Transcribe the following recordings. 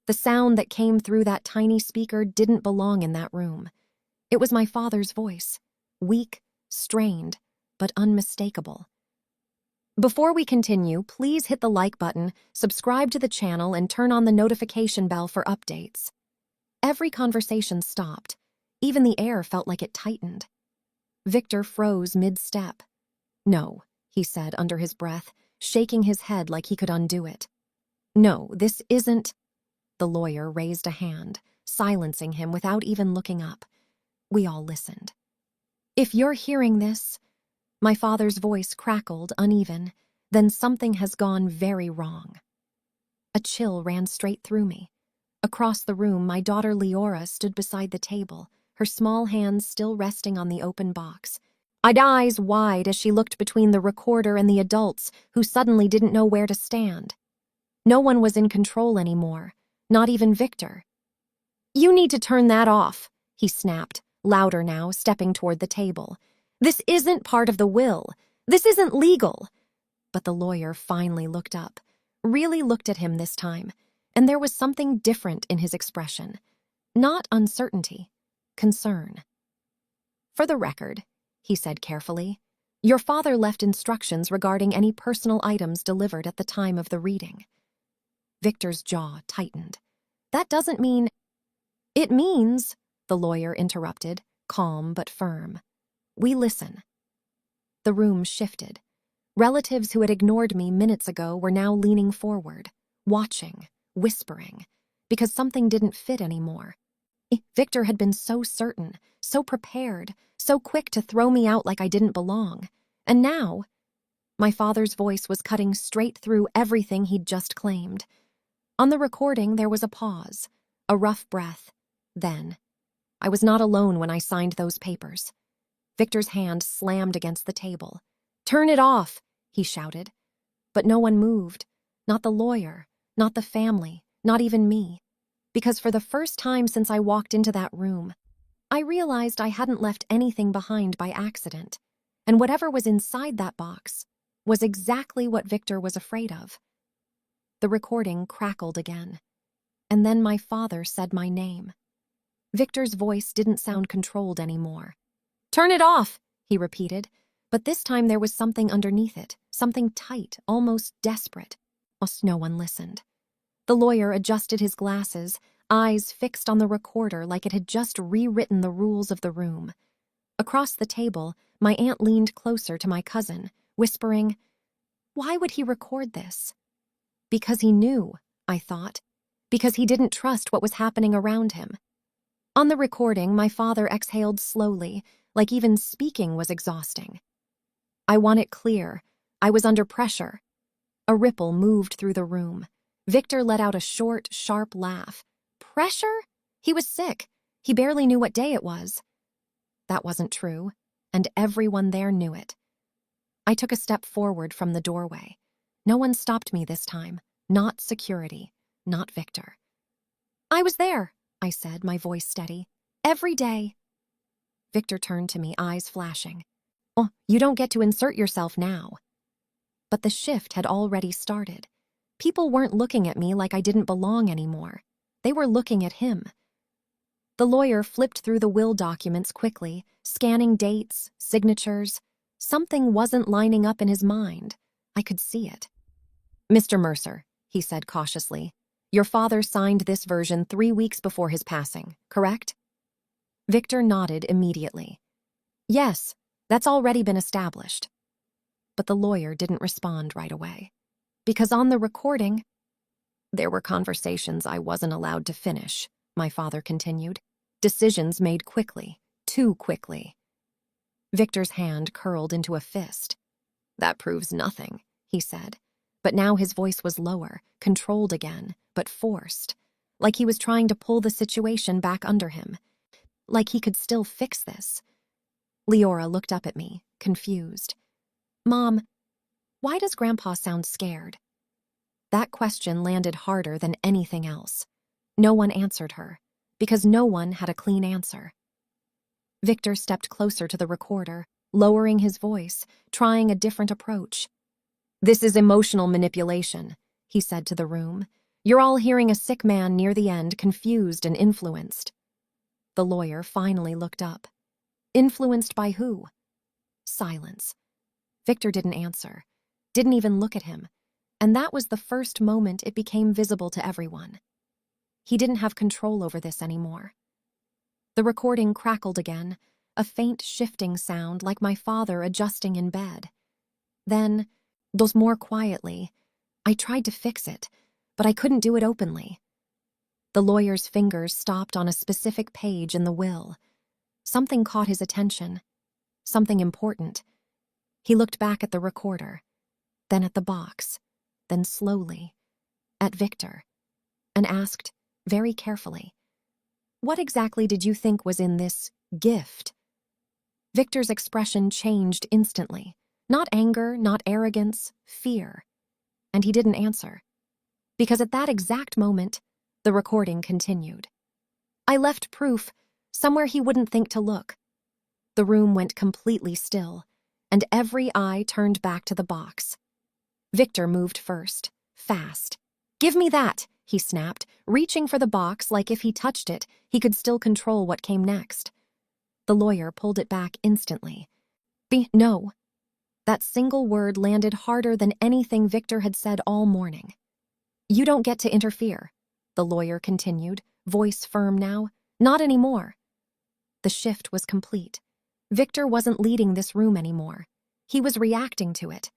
The sound that came through that tiny speaker didn't belong in that room. It was my father's voice, weak, strained, but unmistakable. Before we continue, please hit the like button, subscribe to the channel, and turn on the notification bell for updates. Every conversation stopped. Even the air felt like it tightened. Victor froze mid-step. "No," he said under his breath, shaking his head like he could undo it. "No, this isn't—" The lawyer raised a hand, silencing him without even looking up. We all listened. "If you're hearing this—" My father's voice crackled, uneven. "Then something has gone very wrong." A chill ran straight through me. Across the room, my daughter Leora stood beside the table, her small hands still resting on the open box. I'd eyes wide as she looked between the recorder and the adults who suddenly didn't know where to stand. No one was in control anymore, not even Victor. "You need to turn that off," he snapped, louder now, stepping toward the table. "This isn't part of the will. This isn't legal." But the lawyer finally looked up, really looked at him this time, and there was something different in his expression. Not uncertainty, concern. "For the record," he said carefully, "your father left instructions regarding any personal items delivered at the time of the reading." Victor's jaw tightened. "That doesn't mean—" "It means," the lawyer interrupted, calm but firm, "we listen." The room shifted. Relatives who had ignored me minutes ago were now leaning forward, watching, whispering, because something didn't fit anymore. Victor had been so certain, so prepared, so quick to throw me out like I didn't belong. And now, my father's voice was cutting straight through everything he'd just claimed. On the recording, there was a pause, a rough breath. Then, I was not alone when I signed those papers. Victor's hand slammed against the table. "Turn it off," he shouted. But no one moved, not the lawyer, not the family, not even me. Because for the first time since I walked into that room, I realized I hadn't left anything behind by accident, and whatever was inside that box was exactly what Victor was afraid of. The recording crackled again, and then my father said my name. Victor's voice didn't sound controlled anymore. "Turn it off," he repeated, but this time there was something underneath it, something tight, almost desperate. No one listened. The lawyer adjusted his glasses, eyes fixed on the recorder like it had just rewritten the rules of the room. Across the table, my aunt leaned closer to my cousin, whispering, "Why would he record this?" Because he knew, I thought. Because he didn't trust what was happening around him. On the recording, my father exhaled slowly, like even speaking was exhausting. "I want it clear. I was under pressure." A ripple moved through the room. Victor let out a short, sharp laugh. "Pressure?" He was sick. He barely knew what day it was. That wasn't true, and everyone there knew it. I took a step forward from the doorway. No one stopped me this time. Not security. Not Victor. "I was there," I said, my voice steady. "Every day." Victor turned to me, eyes flashing. "Oh, you don't get to insert yourself now." But the shift had already started. People weren't looking at me like I didn't belong anymore. They were looking at him. The lawyer flipped through the will documents quickly, scanning dates, signatures. Something wasn't lining up in his mind. I could see it. "Mr. Mercer," he said cautiously, "your father signed this version 3 weeks before his passing, correct?" Victor nodded immediately. "Yes, that's already been established." But the lawyer didn't respond right away. Because on the recording, "There were conversations I wasn't allowed to finish," my father continued. "Decisions made quickly, too quickly." Victor's hand curled into a fist. "That proves nothing," he said. But now his voice was lower, controlled again, but forced. Like he was trying to pull the situation back under him. Like he could still fix this. Leora looked up at me, confused. "Mom, why does Grandpa sound scared?" That question landed harder than anything else. No one answered her, because no one had a clean answer. Victor stepped closer to the recorder, lowering his voice, trying a different approach. "This is emotional manipulation," he said to the room. You're all hearing a sick man near the end, confused and influenced. The lawyer finally looked up. Influenced by who? Silence. Victor didn't answer, didn't even look at him, and that was the first moment it became visible to everyone. He didn't have control over this anymore. The recording crackled again, a faint shifting sound like my father adjusting in bed. Then, those more quietly, I tried to fix it, but I couldn't do it openly. The lawyer's fingers stopped on a specific page in the will. Something caught his attention. Something important. He looked back at the recorder, then at the box, then slowly, at Victor, and asked, very carefully, "What exactly did you think was in this gift?" Victor's expression changed instantly. Not anger, not arrogance, fear. And he didn't answer. Because at that exact moment, the recording continued. I left proof somewhere he wouldn't think to look. The room went completely still, and every eye turned back to the box. Victor moved first, fast. "Give me that," he snapped, reaching for the box like if he touched it, he could still control what came next. The lawyer pulled it back instantly. No. That single word landed harder than anything Victor had said all morning. "You don't get to interfere," the lawyer continued, voice firm now. "Not anymore." The shift was complete. Victor wasn't leading this room anymore. He was reacting to it.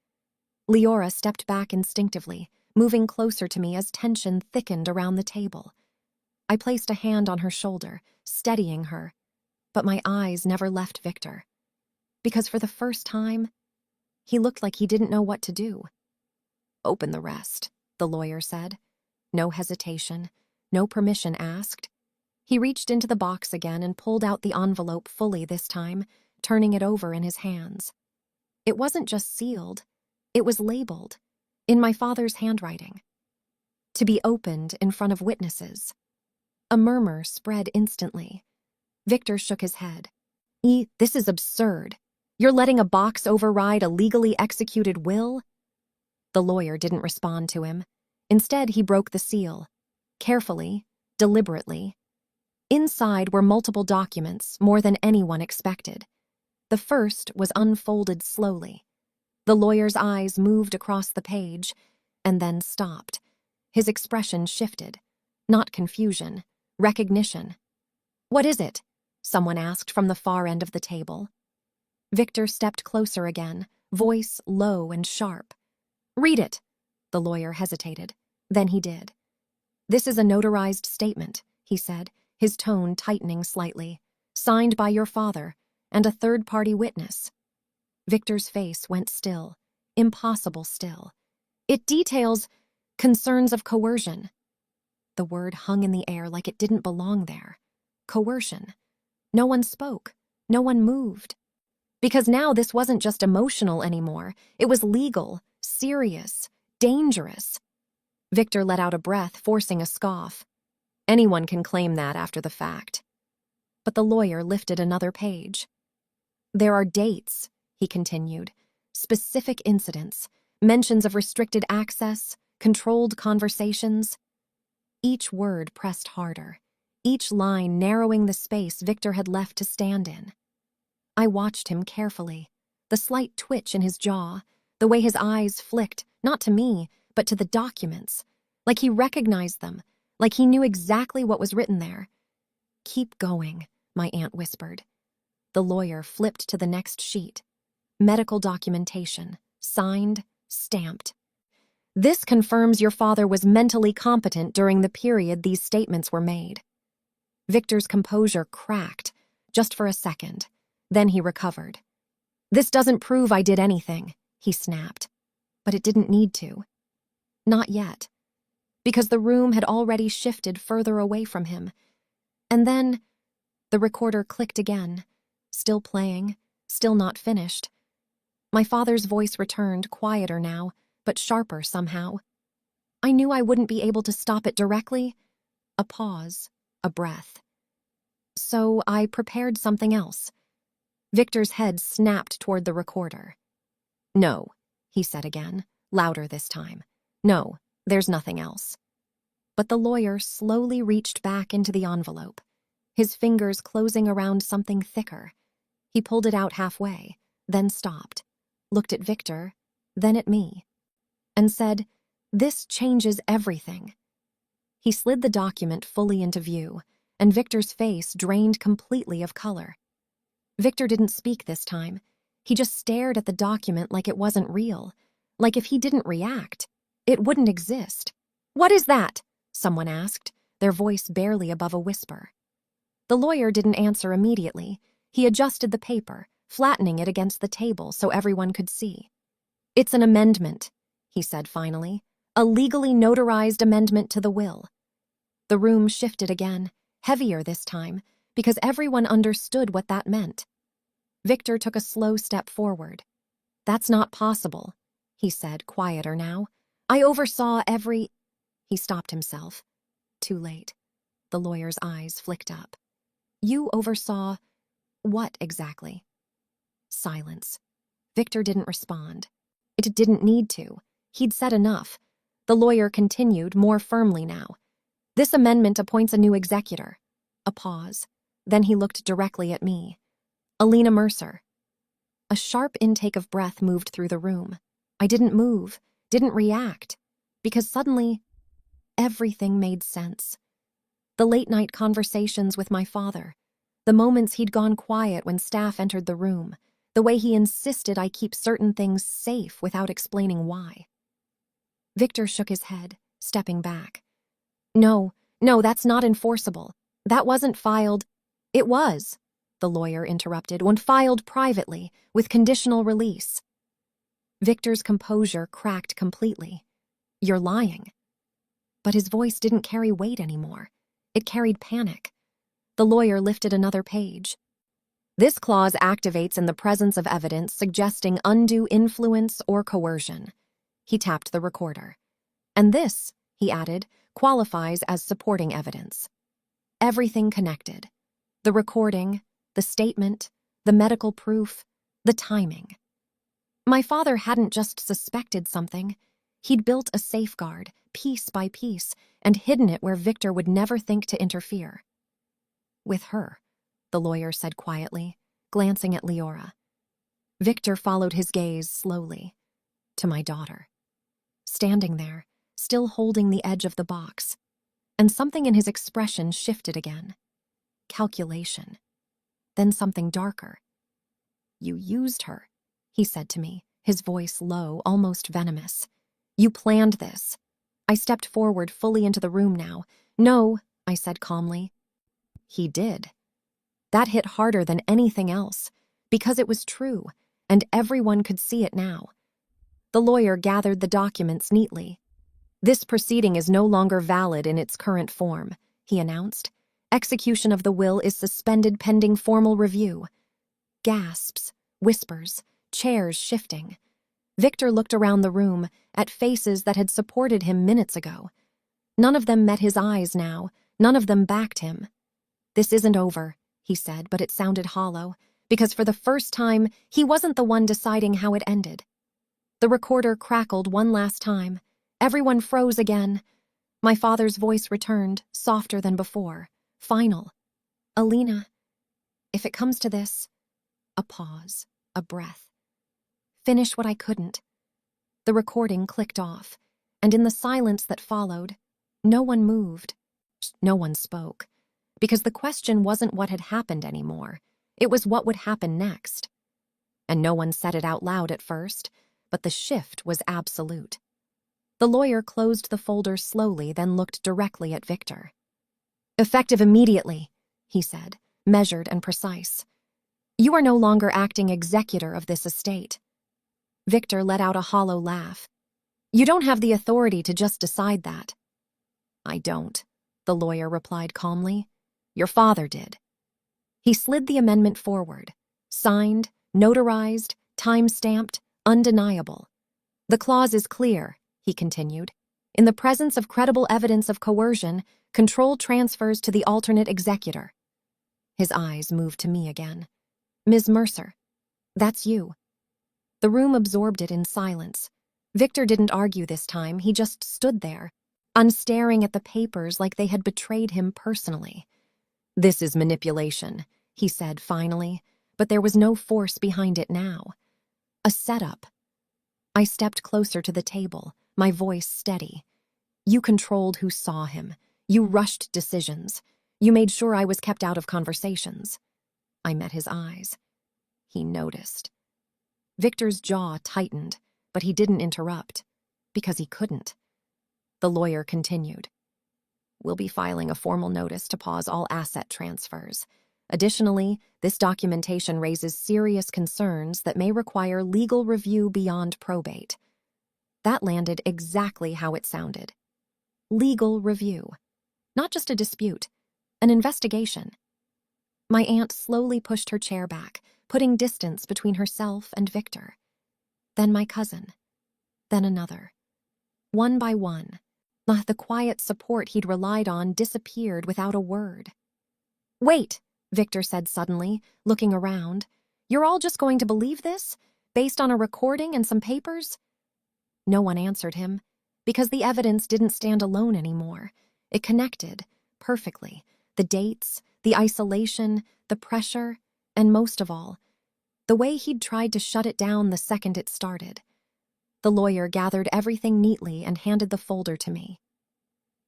Leora stepped back instinctively, moving closer to me as tension thickened around the table. I placed a hand on her shoulder, steadying her, but my eyes never left Victor. Because for the first time, he looked like he didn't know what to do. "Open the rest," the lawyer said. No hesitation, no permission asked. He reached into the box again and pulled out the envelope fully this time, turning it over in his hands. It wasn't just sealed, it was labeled, in my father's handwriting. To be opened in front of witnesses. A murmur spread instantly. Victor shook his head. This is absurd. You're letting a box override a legally executed will?" The lawyer didn't respond to him. Instead, he broke the seal. Carefully, deliberately. Inside were multiple documents, more than anyone expected. The first was unfolded slowly. The lawyer's eyes moved across the page, and then stopped. His expression shifted. Not confusion, recognition. "What is it?" someone asked from the far end of the table. Victor stepped closer again, voice low and sharp. "Read it." The lawyer hesitated. Then he did. "This is a notarized statement," he said, his tone tightening slightly. "Signed by your father and a third-party witness." Victor's face went still, impossible still. "It details concerns of coercion." The word hung in the air like it didn't belong there. Coercion. No one spoke. No one moved. Because now this wasn't just emotional anymore. It was legal, serious, dangerous. Victor let out a breath, forcing a scoff. Anyone can claim that after the fact. But the lawyer lifted another page. "There are dates," he continued, "specific incidents, mentions of restricted access, controlled conversations." Each word pressed harder, each line narrowing the space Victor had left to stand in. I watched him carefully, the slight twitch in his jaw, the way his eyes flicked, not to me, but to the documents, like he recognized them, like he knew exactly what was written there. "Keep going," my aunt whispered. The lawyer flipped to the next sheet. Medical documentation, signed, stamped. "This confirms your father was mentally competent during the period these statements were made." Victor's composure cracked, just for a second. Then he recovered. "This doesn't prove I did anything," he snapped. But it didn't need to. Not yet. Because the room had already shifted further away from him. And then, the recorder clicked again, still playing, still not finished. My father's voice returned, quieter now, but sharper somehow. I knew I wouldn't be able to stop it directly. A pause, a breath. So I prepared something else. Victor's head snapped toward the recorder. "No," he said again, louder this time. "No, there's nothing else." But the lawyer slowly reached back into the envelope, his fingers closing around something thicker. He pulled it out halfway, then stopped, looked at Victor, then at me, and said, "This changes everything." He slid the document fully into view, and Victor's face drained completely of color. Victor didn't speak this time. He just stared at the document like it wasn't real, like if he didn't react, it wouldn't exist. "What is that?" someone asked, their voice barely above a whisper. The lawyer didn't answer immediately. He adjusted the paper, flattening it against the table so everyone could see. "It's an amendment," he said finally, "a legally notarized amendment to the will." The room shifted again, heavier this time, because everyone understood what that meant. Victor took a slow step forward. "That's not possible," he said, quieter now. "I oversaw every—" He stopped himself. Too late. The lawyer's eyes flicked up. "You oversaw what exactly?" Silence. Victor didn't respond. It didn't need to. He'd said enough. The lawyer continued, more firmly now. "This amendment appoints a new executor." A pause. Then he looked directly at me. "Alina Mercer." A sharp intake of breath moved through the room. I didn't move, didn't react, because suddenly everything made sense. The late-night conversations with my father, the moments he'd gone quiet when staff entered the room, the way he insisted I keep certain things safe without explaining why. Victor shook his head, stepping back. No, that's not enforceable. That wasn't filed." "It was," the lawyer interrupted, "when filed privately, with conditional release." Victor's composure cracked completely. "You're lying." But his voice didn't carry weight anymore. It carried panic. The lawyer lifted another page. "This clause activates in the presence of evidence suggesting undue influence or coercion." He tapped the recorder. "And this," he added, "qualifies as supporting evidence." Everything connected. The recording, the statement, the medical proof, the timing. My father hadn't just suspected something. He'd built a safeguard, piece by piece, and hidden it where Victor would never think to interfere. "With her," the lawyer said quietly, glancing at Leora. Victor followed his gaze slowly. To my daughter. Standing there, still holding the edge of the box, and something in his expression shifted again. Calculation. Then something darker. "You used her," he said to me, his voice low, almost venomous. "You planned this." I stepped forward fully into the room now. "No," I said calmly. "He did." That hit harder than anything else, because it was true, and everyone could see it now. The lawyer gathered the documents neatly. "This proceeding is no longer valid in its current form," he announced. "Execution of the will is suspended pending formal review." Gasps, whispers, chairs shifting. Victor looked around the room, at faces that had supported him minutes ago. None of them met his eyes now, none of them backed him. "This isn't over," he said, but it sounded hollow, because for the first time, he wasn't the one deciding how it ended. The recorder crackled one last time. Everyone froze again. My father's voice returned, softer than before, final. "Alina, if it comes to this..." A pause, a breath. Finish what I couldn't. The recording clicked off, and in the silence that followed, no one moved. No one spoke, because the question wasn't what had happened anymore. It was what would happen next. And no one said it out loud at first, but the shift was absolute. The lawyer closed the folder slowly, then looked directly at Victor. "Effective immediately," he said, measured and precise. "You are no longer acting executor of this estate." Victor let out a hollow laugh. "You don't have the authority to just decide that." "I don't," the lawyer replied calmly. "Your father did." He slid the amendment forward. Signed, notarized, time-stamped, undeniable. "The clause is clear," he continued. "In the presence of credible evidence of coercion, control transfers to the alternate executor." His eyes moved to me again. "Ms. Mercer, that's you." The room absorbed it in silence. Victor didn't argue this time, he just stood there, staring at the papers like they had betrayed him personally. "This is manipulation," he said finally, but there was no force behind it now. A setup. I stepped closer to the table, my voice steady. "You controlled who saw him. You rushed decisions. You made sure I was kept out of conversations." I met his eyes. He noticed. Victor's jaw tightened, but he didn't interrupt, because he couldn't. The lawyer continued. "We'll be filing a formal notice to pause all asset transfers. Additionally, this documentation raises serious concerns that may require legal review beyond probate." That landed exactly how it sounded. Legal review. Not just a dispute, an investigation. My aunt slowly pushed her chair back, putting distance between herself and Victor. Then my cousin. Then another. One by one, the quiet support he'd relied on disappeared without a word. "Wait," Victor said suddenly, looking around. "You're all just going to believe this? Based on a recording and some papers?" No one answered him, because the evidence didn't stand alone anymore. It connected, perfectly. The dates, the isolation, the pressure, and most of all, the way he'd tried to shut it down the second it started. The lawyer gathered everything neatly and handed the folder to me.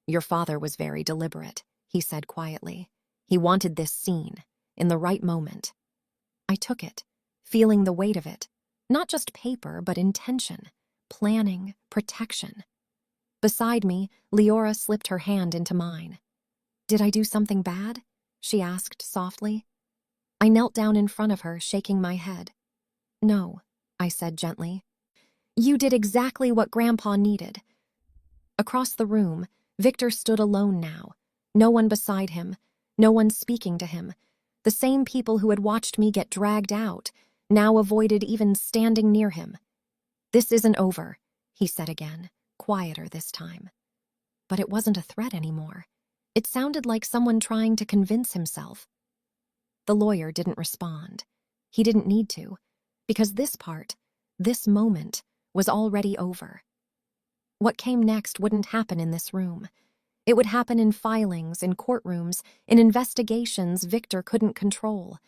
"Your father was very deliberate," he said quietly. "He wanted this seen, in the right moment." I took it, feeling the weight of it. Not just paper, but intention, planning, protection. Beside me, Leora slipped her hand into mine. "Did I do something bad?" she asked softly. I knelt down in front of her, shaking my head. "No," I said gently. "You did exactly what Grandpa needed." Across the room, Victor stood alone now. No one beside him, no one speaking to him. The same people who had watched me get dragged out now avoided even standing near him. "This isn't over," he said again, quieter this time. But it wasn't a threat anymore. It sounded like someone trying to convince himself. The lawyer didn't respond. He didn't need to, because this part, this moment, was already over. What came next wouldn't happen in this room. It would happen in filings, in courtrooms, in investigations Victor couldn't control.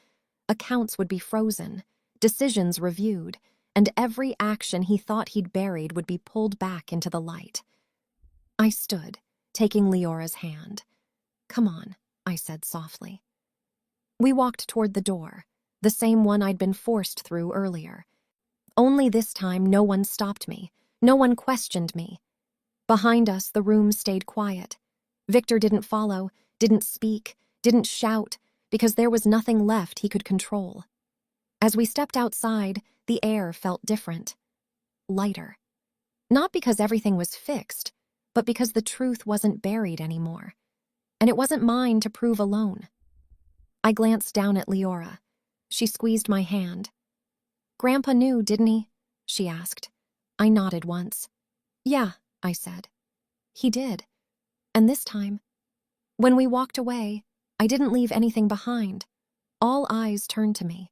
Accounts would be frozen, decisions reviewed, and every action he thought he'd buried would be pulled back into the light. I stood, taking Leora's hand. "Come on," I said softly. We walked toward the door, the same one I'd been forced through earlier. Only this time no one stopped me, no one questioned me. Behind us, the room stayed quiet. Victor didn't follow, didn't speak, didn't shout, because there was nothing left he could control. As we stepped outside, the air felt different. Lighter. Not because everything was fixed, but because the truth wasn't buried anymore. And it wasn't mine to prove alone. I glanced down at Leora. She squeezed my hand. "Grandpa knew, didn't he?" she asked. I nodded once. "Yeah," I said. "He did. And this time, when we walked away, I didn't leave anything behind. All eyes turned to me.